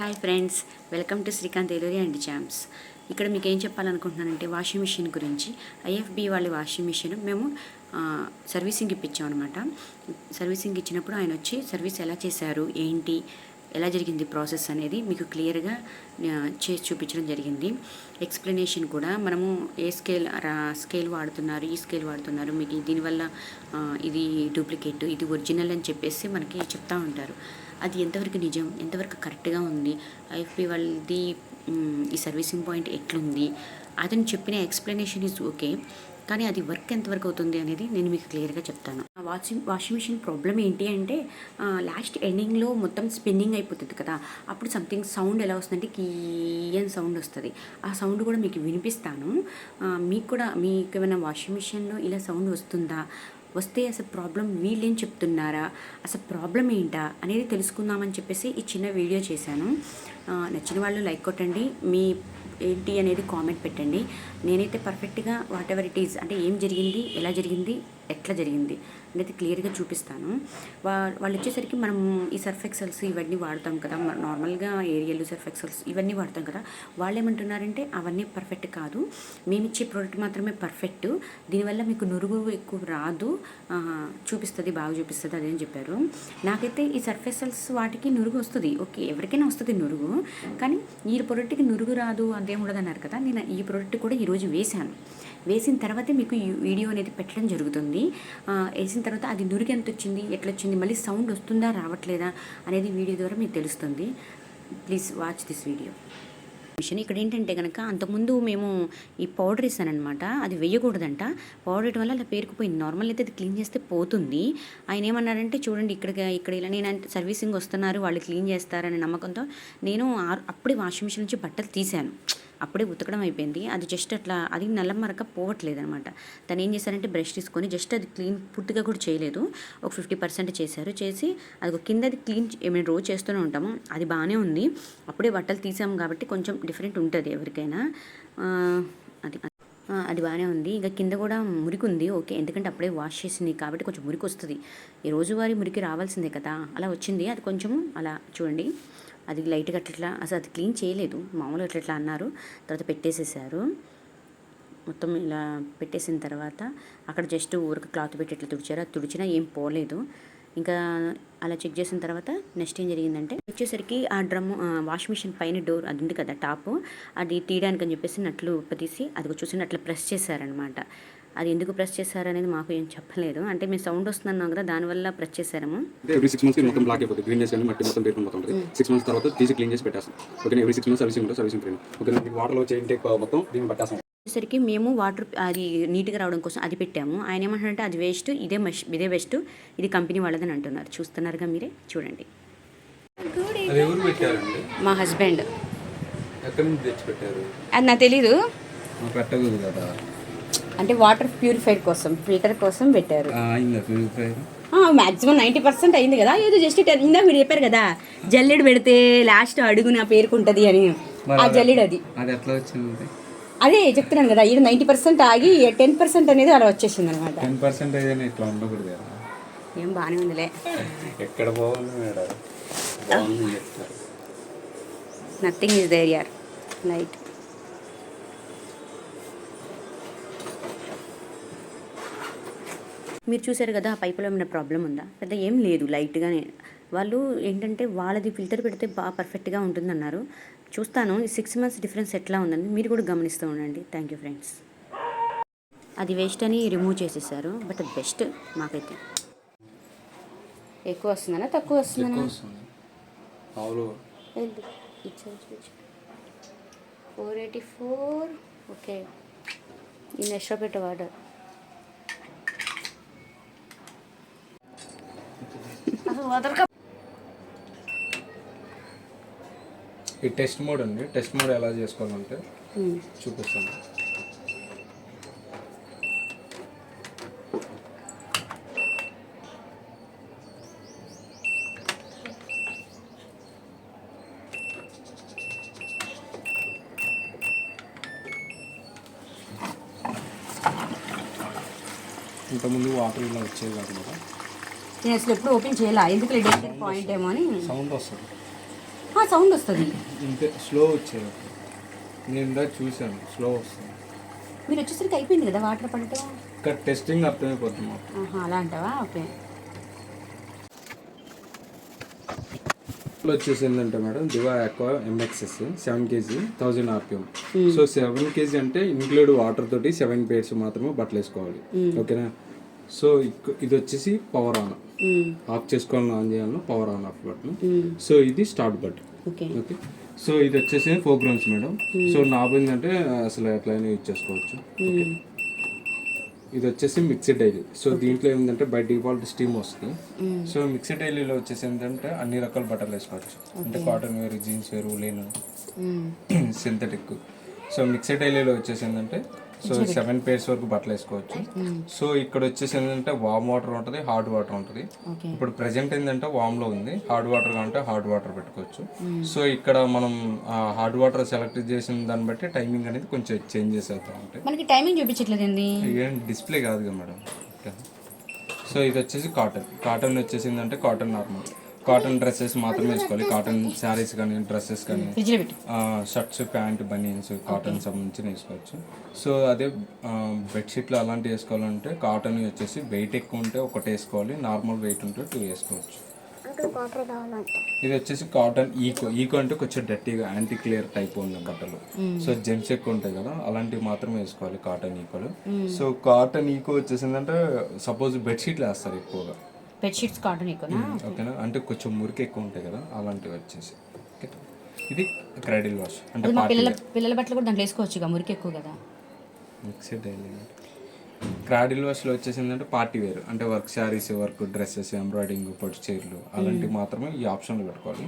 Hi friends, welcome to Srikanth tailory and jams. ఇక్కడ మీకు ఏం చెప్పాలనుకుంటున్నానంటే వాషింగ్ మిషన్ గురించి. ఐఎఫ్బి వాళ్ళ వాషింగ్ మిషన్ మేము సర్వీసింగ్ ఇప్పించాం అనమాట. సర్వీసింగ్ ఇచ్చినప్పుడు ఆయన వచ్చి సర్వీస్ ఎలా చేశారు, ఏంటి, ఎలా జరిగింది ప్రాసెస్ అనేది మీకు క్లియర్గా చేసి చూపించడం జరిగింది. ఎక్స్ప్లెనేషన్ కూడా మనము ఏ స్కేల్ వాడుతున్నారు, ఈ స్కేల్ వాడుతున్నారు, మీకు దీనివల్ల ఇది డూప్లికేట్, ఇది ఒరిజినల్ అని చెప్పేసి మనకి చెప్తూ ఉంటారు. అది ఎంతవరకు నిజం, ఎంతవరకు కరెక్ట్గా ఉంది, ఐఎఫ్పి వాళ్ళది ఈ సర్వీసింగ్ పాయింట్ ఎట్లుంది, అతను చెప్పిన ఎక్స్ప్లెనేషన్ ఈజ్ ఓకే, కానీ అది వర్క్ ఎంతవరకు అవుతుంది అనేది నేను మీకు క్లియర్గా చెప్తాను. వాషింగ్ మిషన్ ప్రాబ్లం ఏంటి అంటే లాస్ట్ ఎండింగ్లో మొత్తం స్పిన్నింగ్ అయిపోతుంది కదా, అప్పుడు సంథింగ్ సౌండ్ ఎలా వస్తుందంటే కీయన్ సౌండ్ వస్తుంది. ఆ సౌండ్ కూడా మీకు వినిపిస్తాను. మీకు ఏమైనా వాషింగ్ మిషన్లో ఇలా సౌండ్ వస్తుందా, వస్తే అసలు ప్రాబ్లం వీళ్ళేం చెప్తున్నారా, అసలు ప్రాబ్లం ఏంటా అనేది తెలుసుకుందామని చెప్పేసి ఈ చిన్న వీడియో చేశాను. నచ్చిన వాళ్ళు లైక్ కొట్టండి, మీ ఏంటి అనేది కామెంట్ పెట్టండి. నేనైతే పర్ఫెక్ట్గా వాట్ ఎవర్ ఇట్ ఈజ్ అంటే ఏం జరిగింది, ఎలా జరిగింది, ఎట్లా జరిగింది అనేది క్లియర్గా చూపిస్తాను. వాళ్ళు వచ్చేసరికి మనం ఈ సర్ఫ్ ఎక్సెల్స్ ఇవన్నీ వాడతాం కదా, నార్మల్గా ఏరియల్ సర్ఫ్ ఎక్సెల్స్ ఇవన్నీ వాడతాం కదా. వాళ్ళు ఏమంటున్నారంటే అవన్నీ పర్ఫెక్ట్ కాదు, మేము ఇచ్చే ప్రోడక్ట్ మాత్రమే పర్ఫెక్ట్, దీనివల్ల మీకు నురుగు ఎక్కువ రాదు, చూపిస్తుంది, బాగా చూపిస్తుంది అదేం చెప్పారు. నాకైతే ఈ సర్ఫ్ ఎక్సెల్స్ వాటికి నురుగు వస్తుంది, ఓకే, ఎవరికైనా వస్తుంది నురుగు, కానీ ఈ ప్రోడక్ట్కి నురుగు రాదు అదేం ఉండదన్నారు కదా. నేను ఈ ప్రోడక్ట్ కూడా ఈరోజు వేసిన తర్వాతే మీకు ఈ వీడియో అనేది పెట్టడం జరుగుతుంది. వేసిన తర్వాత అది నురుగు ఎంత వచ్చింది, ఎట్లా వచ్చింది, మళ్ళీ సౌండ్ వస్తుందా రావట్లేదా అనేది వీడియో ద్వారా మీకు తెలుస్తుంది. Please watch this video. ఇక్కడ ఏంటంటే కనుక అంతకుముందు మేము ఈ పౌడర్ ఇస్తానమాట, అది వేయకూడదంట. పౌడర్ వేయడం వల్ల అలా పేరుకుపోయింది. నార్మల్ అయితే అది క్లీన్ చేస్తే పోతుంది. ఆయన ఏమన్నారంటే చూడండి ఇక్కడ ఇలా నేను సర్వీసింగ్ వస్తున్నారు, వాళ్ళు క్లీన్ చేస్తారనే నమ్మకంతో నేను అప్పుడే వాషింగ్ మిషన్ నుంచి బట్టలు తీశాను. అప్పుడే ఉతకడం అయిపోయింది. అది జస్ట్ అట్లా అది నల్ల మరక పోవట్లేదు అనమాట. తను ఏం చేశారంటే బ్రష్ తీసుకొని జస్ట్ అది క్లీన్ పూర్తిగా కూడా చేయలేదు, ఒక 50% చేశారు. చేసి అది కిందది క్లీన్ మేము రోజు చేస్తూనే ఉంటాము, అది బాగానే ఉంది. అప్పుడే బట్టలు తీసాము కాబట్టి కొంచెం డిఫరెంట్ ఉంటుంది ఎవరికైనా. అది బాగానే ఉంది. ఇక కింద కూడా మురికి ఉంది, ఓకే, ఎందుకంటే అప్పుడే వాష్ చేసింది కాబట్టి కొంచెం మురికి వస్తుంది. ఈ రోజువారీ మురికి రావాల్సిందే కదా, అలా వచ్చింది. అది కొంచెం అలా చూడండి, అది లైట్గా అట్లా అసలు అది క్లీన్ చేయలేదు, మామూలుగా అట్లా అన్నారు. తర్వాత పెట్టేసేసారు. మొత్తం ఇలా పెట్టేసిన తర్వాత అక్కడ జస్ట్ ఊరికి క్లాత్ పెట్టి ఇట్లా తుడిచారు. అది తుడిచినా ఏం పోలేదు. ఇంకా అలా చెక్ చేసిన తర్వాత నెక్స్ట్ ఏం జరిగిందంటే వచ్చేసరికి ఆ వాష్ మిషన్ పైన డోర్ అది ఉంది కదా టాప్, అది తీయడానికి అని చెప్పేసి నట్లు తీసి అది చూసి అట్లా ప్రెస్ చేశారనమాట. అది ఎందుకు ప్రెస్ చేశారనేది మాకు ఏం చెప్పలేదు. అంటే మేము సౌండ్ వస్తున్నాం కదా, దానివల్ల ప్రెస్ చేశాము. ఎవ్రీ 6 months మొత్తం బ్లాక్ అయిపోతుంది, గ్రీన్నెస్ కానీ మట్టి మొత్తం పేరుకుని మొత్తం ఉంటుంది. 6 months తర్వాత తీసి క్లీన్ చేసి పెట్టేస్తాం. Okay, every 6 months servicing free. Okay, వాటర్లో వచ్చే ఇంటేక్ మొత్తం దీన్ని పట్టేస్తాం. వచ్చేసరికి మేము వాటర్ అది నీట్గా రావడం కోసం అది పెట్టాము. ఆయన ఏమంటారంటే అది వేస్ట్, ఇదే బెస్ట్, ఇది కంపెనీ వాళ్ళదని అంటున్నారు. చూస్తున్నారుగా మీరే, చూడండి. మా హస్బెండ్. అది నాకు తెలీదు, అంటే వాటర్ ప్యూరిఫైర్ కోసం, ఫిల్టర్ కోసం పెట్టారు. మ్యాక్సిమం 90% అయింది కదా. ఏదో జస్ట్ ఇందా మీరు చెప్పారు కదా జల్లెడు పెడితే లాస్ట్ అడుగున పేరుకుంటుంది అని, ఆ జల్లెడు అది ఎట్లా వచ్చింది అదే చెప్తున్నాను కదా. ఇది 90% ఆగి 10% అనేది అలా వచ్చేసింది అనమాట. 10% అయితే ఇట్లా ఉండకూడదు. ఏం బాగానే ఉందిలే. ఎక్కడ బాగుంది, నథింగ్ ఈజ్ దేర్ యార్ లైట్. మీరు చూసారు కదా, ఆ పైపులో ఏమైనా ప్రాబ్లం ఉందా, పెద్ద ఏం లేదు, లైట్గానే. వాళ్ళు ఏంటంటే వాళ్ళది ఫిల్టర్ పెడితే బాగా పర్ఫెక్ట్గా ఉంటుందన్నారు. చూస్తాను ఈ 6 months డిఫరెన్స్ ఎట్లా ఉందని మీరు కూడా గమనిస్తూ ఉండండి. Thank you friends. అది వేస్ట్ అని రిమూవ్ చేసేసారు, బట్ అది బెస్ట్ మాకైతే. ఎక్కువ వస్తుందనా తక్కువ వస్తుందనా? 484. ఓకే, ఈ ఎక్స్ట్రా పెట్ట వాటర్. ఈ టెస్ట్ మోడ్ ఉంది. టెస్ట్ మోడ్ ఎలా చేసుకోవాలంటే చూపిస్తాను. ఇంతకుముందు వాటర్ ఇలా వచ్చేది కాదు, నేను అసలు ఎప్పుడు ఓపెన్ చేయాలా, ఎందుకు డేంజర్ పాయింట్ ఏమో అని సౌండ్ వస్తుంది. సౌండ్ వస్తుంది. ఇంతే స్లో వచ్చేది. నేను ఇందా చూశాను స్లో వస్తుంది. మీరు వచ్చేసరికి అయిపోయింది కదా వాటర్ పడటం. ఇక్కడ టెస్టింగ్ అర్థమైపోతుంది మాకు. అలా అంటావా? ఓకే. వచ్చేసి ఏంటంటే madam Diva Aqua MXS 7 kg 1000 RPM. So 7 kg అంటే ఇంక్లూడ్ వాటర్ తోటి 7 pairs మాత్రమే బట్టలు వేసుకోవాలి. ఓకేనా? సో ఇది వచ్చేసి పవర్ ఆన్, ఆఫ్ చేసుకోవాలని ఆన్ చేయాలన్నా power on off button. So ఇది స్టార్ట్ బటన్. ఓకే. సో ఇది వచ్చేసి 4 grams మేడం. సో నాబ్ ఏంటంటే అసలు ఎట్లయినా యూజ్ చేసుకోవచ్చు. ఇది వచ్చేసి మిక్స్డ్ డైలీ. సో దీంట్లో ఏంటంటే బై డిఫాల్ట్ స్టీమ్ వస్తుంది. సో మిక్స్డ్ డైలీలో వచ్చేసి ఏంటంటే అన్ని రకాల బట్టలు వేసుకోవచ్చు. అంటే cotton wear, jeans wear, woollen, synthetic. So mixed డైలీలో వచ్చేసి ఏంటంటే సో 7 pairs వరకు బట్టలు వేసుకోవచ్చు. సో ఇక్కడ వచ్చేసి ఏంటంటే వామ్ వాటర్ ఉంటుంది, హాట్ వాటర్ ఉంటుంది. ఇప్పుడు ప్రెజెంట్ ఏంటంటే వామ్లో ఉంది. హాట్ వాటర్ అంటే హాట్ వాటర్ పెట్టుకోవచ్చు. సో ఇక్కడ మనం హాట్ వాటర్ సెలెక్ట్ చేసిన దాన్ని బట్టి టైమింగ్ అనేది కొంచెం చేంజెస్ అవుతూ ఉంటాయి. మనకి టైమింగ్ చూపించట్లేదండి. ఏం డిస్ప్లే కాదు కదా మేడం. సో ఇది వచ్చేసి కాటన్ వచ్చేసిందంటే కాటన్ నార్మల్ కాటన్ డ్రెస్సెస్ మాత్రమే వేసుకోవాలి. కాటన్ శారీస్ కానీ డ్రెస్సెస్ కానీ షర్ట్స్, ప్యాంట్, బనియన్స్ కాటన్ సంబంధించి వేసుకోవచ్చు. సో అదే బెడ్షీట్లు అలాంటివి వేసుకోవాలంటే కాటన్ వచ్చేసి వెయిట్ ఎక్కువ ఉంటే ఒకటి వేసుకోవాలి, నార్మల్ వెయిట్ ఉంటే 2 వేసుకోవచ్చు. ఇది వచ్చేసి కాటన్ ఈకో అంటే కొంచెం డర్టీగా యాంటీ క్లియర్ టైప్ ఉన్న బట్టలు. సో జెమ్స్ ఎక్కువ ఉంటాయి కదా అలాంటివి మాత్రమే వేసుకోవాలి కాటన్ ఈకోలు. సో కాటన్ ఈకో వచ్చేసిందంటే సపోజ్ బెడ్షీట్లు వేస్తారు ఎక్కువగా. బెడ్షీట్స్ కాటన్ ఎక్కువనా? ఓకేనా? అంటే కొంచెం మురికి ఎక్కువ ఉంటాయి కదా అలాంటివి వచ్చేసి. ఇది క్రైడిల్ వాష్ అంటే పిల్లల బట్టలు కూడా దాంట్లో వేసుకోవచ్చు, మురికి ఎక్కువ కదా. మిక్స్డ్ డైలీ క్రాడిల్ వాష్లో వచ్చేసిందంటే పార్టీ వేర్ అంటే work sarees, work dresses, embroidering, పొట్టు చీరలు అలాంటివి మాత్రమే ఈ ఆప్షన్లో పెట్టుకోవాలి.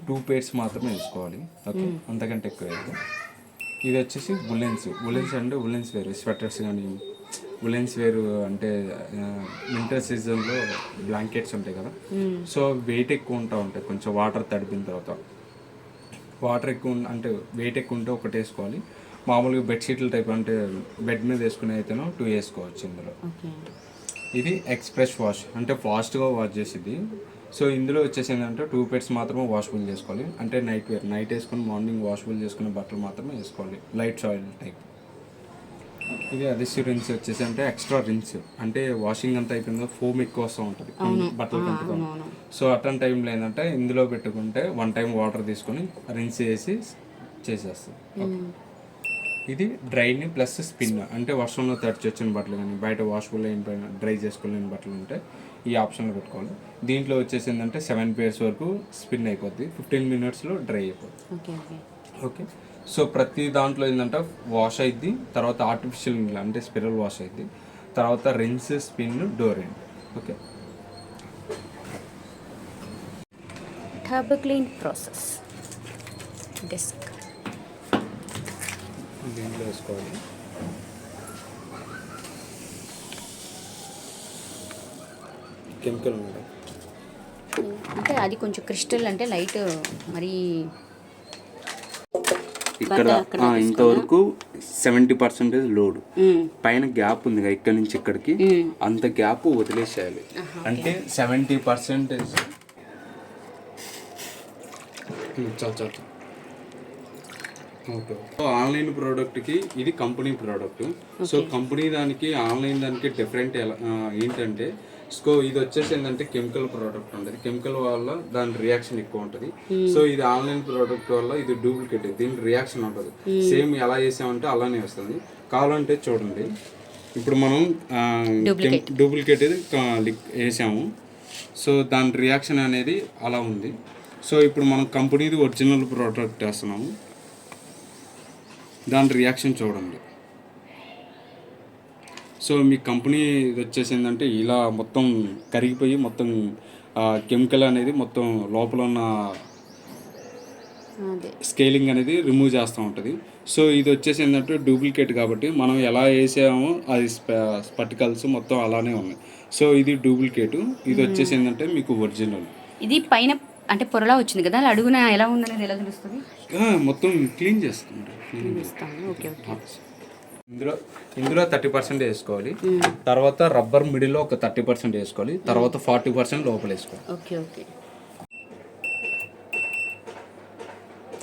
2 pairs మాత్రమే వేసుకోవాలి. ఓకే, అంతకంటే ఎక్కువ వేయదు. ఇది వచ్చేసి ఉలెన్స్ అంటే ఉలెన్స్ వేర్, స్వెటర్స్ కానీ ఉలెన్స్ వేరు అంటే వింటర్ సీజన్లో బ్లాంకెట్స్ ఉంటాయి కదా. సో వెయిట్ ఎక్కువ ఉంటాయి కొంచెం వాటర్ తడిపిన తర్వాత. వాటర్ ఎక్కువ అంటే వెయిట్ ఎక్కువ ఉంటే ఒకటి వేసుకోవాలి. మామూలుగా బెడ్షీట్ల టైప్ అంటే బెడ్ మీద వేసుకునే అయితేనో 2 వేసుకోవచ్చు ఇందులో. ఇది ఎక్స్ప్రెస్ వాష్ అంటే ఫాస్ట్గా వాష్ చేసేది. సో ఇందులో వచ్చేసి ఏంటంటే 2 pairs మాత్రమే వాషబుల్ చేసుకోవాలి. అంటే నైట్ వేర్, నైట్ వేసుకొని మార్నింగ్ వాషబుల్ చేసుకునే బట్టలు మాత్రమే వేసుకోవాలి, లైట్ సాయిల్ టైప్. ఇది అదిసి రిన్స్ వచ్చేసి అంటే ఎక్స్ట్రా రిన్స్ అంటే వాషింగ్ అంతా అయిపోయిందో ఫోమ్ ఎక్కువ వస్తూ ఉంటుంది బట్టలు కంటుకొని. సో అట్లాంటి టైంలో ఏంటంటే ఇందులో పెట్టుకుంటే 1 time వాటర్ తీసుకొని రిన్స్ చేసి చేసేస్తుంది. ఇది డ్రైని ప్లస్ స్పిన్ అంటే వర్షంలో తడిచి వచ్చిన బట్టలు కానీ బయట వాషబుల్ అయిన డ్రై చేసుకోలేని బట్టలు ఉంటే ఈ ఆప్షన్లో పెట్టుకోవాలి. దీంట్లో వచ్చేసి ఏంటంటే 7 pairs వరకు స్పిన్ అయిపోద్ది, 15 minutesలో డ్రై అయిపోద్ది. ఓకే, సో ప్రతి దాంట్లో ఏంటంటే వాష్ అయింది, తర్వాత ఆర్టిఫిషియల్ అంటే స్పిరల్ వాష్ అయింది, తర్వాత rinse, spin, door end. Okay, turbo clean process desk దీంట్లో వేసుకోవాలి. కెమికల్ మేడం అంటే అది కొంచెం క్రిస్టల్ అంటే లైట్ మరి ఇక్కడ ఇంతవరకు 70% లోడ్ పైన గ్యాప్ ఉంది కదా ఇక్కడ నుంచి ఇక్కడికి, అంత గ్యాప్ వదిలేసేయాలి. అంటే 70% చాలు. ఓకే, ఆన్లైన్ ప్రోడక్ట్కి ఇది కంపెనీ ప్రోడక్ట్. సో కంపెనీ దానికి ఆన్లైన్ దానికి డిఫరెంట్ ఏంటంటే సో ఇది వచ్చేసి ఏంటంటే కెమికల్ ప్రోడక్ట్ ఉంటుంది. కెమికల్ వల్ల దాని రియాక్షన్ ఎక్కువ ఉంటుంది. సో ఇది ఆన్లైన్ ప్రోడక్ట్ వల్ల ఇది డూప్లికేట్, దీని రియాక్షన్ ఉంటుంది. సేమ్ ఎలా చేసామంటే అలానే వస్తుంది. కావాలంటే చూడండి, ఇప్పుడు మనం డూప్లికేట్ వేసాము. సో దాని రియాక్షన్ అనేది అలా ఉంది. సో ఇప్పుడు మనం కంపెనీది ఒరిజినల్ ప్రోడక్ట్ వేస్తున్నాము, దాని రియాక్షన్ చూడండి. సో మీ కంపెనీ వచ్చేసి ఏంటంటే ఇలా మొత్తం కరిగిపోయి మొత్తం కెమికల్ అనేది మొత్తం లోపల ఉన్న స్కేలింగ్ అనేది రిమూవ్ చేస్తూ ఉంటుంది. సో ఇది వచ్చేసి ఏంటంటే డూప్లికేట్ కాబట్టి మనం ఎలా వేసామో అది స్పటికల్స్ మొత్తం అలానే ఉన్నాయి. సో ఇది డూప్లికేట్, ఇది వచ్చేసి ఏంటంటే మీకు ఒరిజినల్. ఇది పైన అంటే పొరలా వచ్చింది కదా, అడుగున ఎలా ఉందనేది ఎలా తెలుస్తుంది? మొత్తం క్లీన్ చేస్తుంది. ఇందులో 30% వేసుకోవాలి, తర్వాత రబ్బర్ మిడిల్లో ఒక 30% వేసుకోవాలి, తర్వాత 40% లోపల వేసుకోవాలి. Okay okay.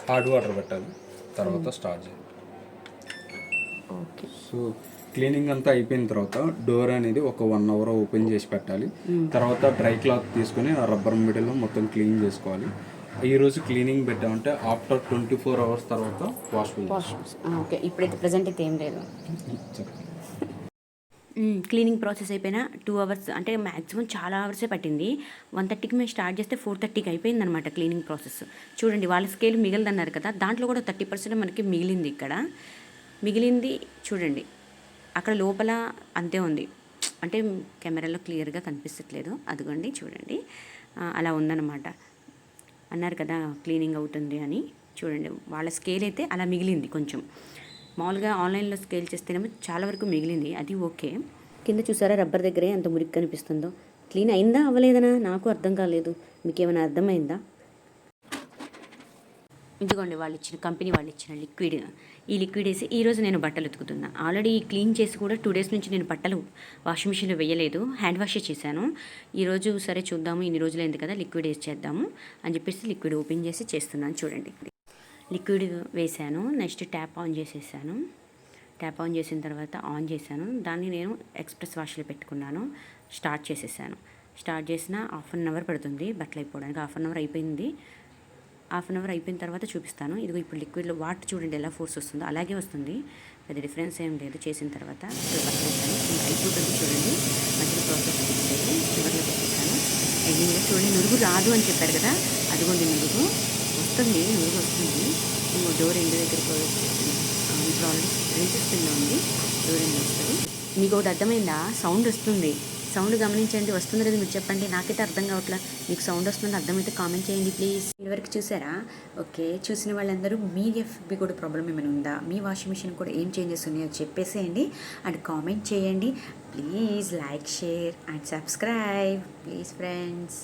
హాట్ వాటర్ పెట్టాలి, తర్వాత స్టార్ట్ చేయాలి. ఓకే. సో క్లీనింగ్ అంతా అయిపోయిన తర్వాత డోర్ అనేది ఒక 1 అవర్ ఓపెన్ చేసి పెట్టాలి. తర్వాత డ్రై క్లాత్ తీసుకొని ఆ రబ్బర్ మిడిల్లో మొత్తం క్లీన్ చేసుకోవాలి. ఈ రోజు క్లీనింగ్ పెట్టామంటే ఆఫ్టర్ 24 అవర్స్ తర్వాత వాష్ఫుల్. ఓకే, ఇప్పుడైతే ప్రజెంట్ అయితే ఏం లేదు. క్లీనింగ్ ప్రాసెస్ అయిపోయిన 2 అవర్స్ అంటే మ్యాక్సిమం చాలా అవర్సే పట్టింది. 1:30కి మేము స్టార్ట్ చేస్తే 4:30కి అయిపోయిందనమాట క్లీనింగ్ ప్రాసెస్. చూడండి, వాళ్ళ స్కేల్ మిగలదన్నారు కదా, దాంట్లో కూడా 30% మనకి మిగిలింది. ఇక్కడ మిగిలింది చూడండి, అక్కడ లోపల అంతే ఉంది. అంటే కెమెరాలో క్లియర్గా కనిపించట్లేదు, అదిగోండి చూడండి, అలా ఉందన్నమాట. అన్నారు కదా క్లీనింగ్ అవుతుంది అని. చూడండి, వాళ్ళ స్కేల్ అయితే అలా మిగిలింది. కొంచెం మామూలుగా ఆన్లైన్లో స్కేల్ చేస్తేనేమో చాలా వరకు మిగిలింది, అది ఓకే. కింద చూసారా రబ్బర్ దగ్గరే ఎంత మురికి కనిపిస్తుందో. క్లీన్ అయిందా అవ్వలేదనా నాకు అర్థం కాలేదు. మీకు ఏమైనా అర్థమైందా? ఇదిగోండి కంపెనీ వాళ్ళు ఇచ్చిన లిక్విడ్. ఈ లిక్విడ్ వేసి ఈరోజు నేను బట్టలు ఉతుకుతున్నా. ఆల్రెడీ క్లీన్ చేసి కూడా 2 days నుంచి నేను బట్టలు వాషింగ్ మిషన్లో వేయలేదు, హ్యాండ్ వాషే చేశాను. ఈరోజు సరే చూద్దాము, ఇన్ని రోజులు అయింది కదా, లిక్విడ్ వేసి చేద్దాము అని చెప్పేసి లిక్విడ్ ఓపెన్ చేసి చేస్తున్నాను. చూడండి, లిక్విడ్ వేసాను. నెక్స్ట్ ట్యాప్ ఆన్ చేసేసాను. ట్యాప్ ఆన్ చేసిన తర్వాత ఆన్ చేశాను. దాన్ని నేను ఎక్స్ప్రెస్ వాష్లో పెట్టుకున్నాను. స్టార్ట్ చేసేసాను. స్టార్ట్ చేసిన 1/2 hour పడుతుంది బట్టలు అయిపోవడానికి. 1/2 hour అయిపోయింది. 1/2 hour అయిపోయిన తర్వాత చూపిస్తాను. ఇదిగో ఇప్పుడు లిక్విడ్లో వాటర్ చూడండి ఎలా ఫోర్స్ వస్తుందో, అలాగే వస్తుంది, పెద్ద డిఫరెన్స్ ఏం లేదు. చేసిన తర్వాత బట్టలు వేసాను. అయిపోతుంది చూడండి, మధ్యలో ప్రాసెస్ లేదు, చివరిలో పెట్టేసాను. ఎండింగ్లో చూడండి, నురుగు రాదు అని చెప్పారు కదా, అదిగోండి నురుగు వస్తుంది. డోర్ ఎండ్ దగ్గరికి ఇప్పుడు ఆల్రెడీ రీసిస్టింగ్లో ఉంది, డోర్ ఎండ్ వస్తుంది. మీకు ఒకటి అర్థమైందా? సౌండ్ వస్తుంది. సౌండ్ గమనించండి, వస్తుంది లేదా మీరు చెప్పండి, నాకైతే అర్థం కావట్లా. మీకు సౌండ్ వస్తుంది అర్థమైతే కామెంట్ చేయండి ప్లీజ్. ఇదివరకు చూసారా? ఓకే, చూసిన వాళ్ళందరూ మీ ఎఫ్బి కూడా ప్రాబ్లం ఏమైనా ఉందా, మీ వాషింగ్ మిషన్ కూడా ఏం చేంజెస్ ఉన్నాయో చెప్పేసేయండి అండ్ కామెంట్ చేయండి. Please like, share and subscribe please friends.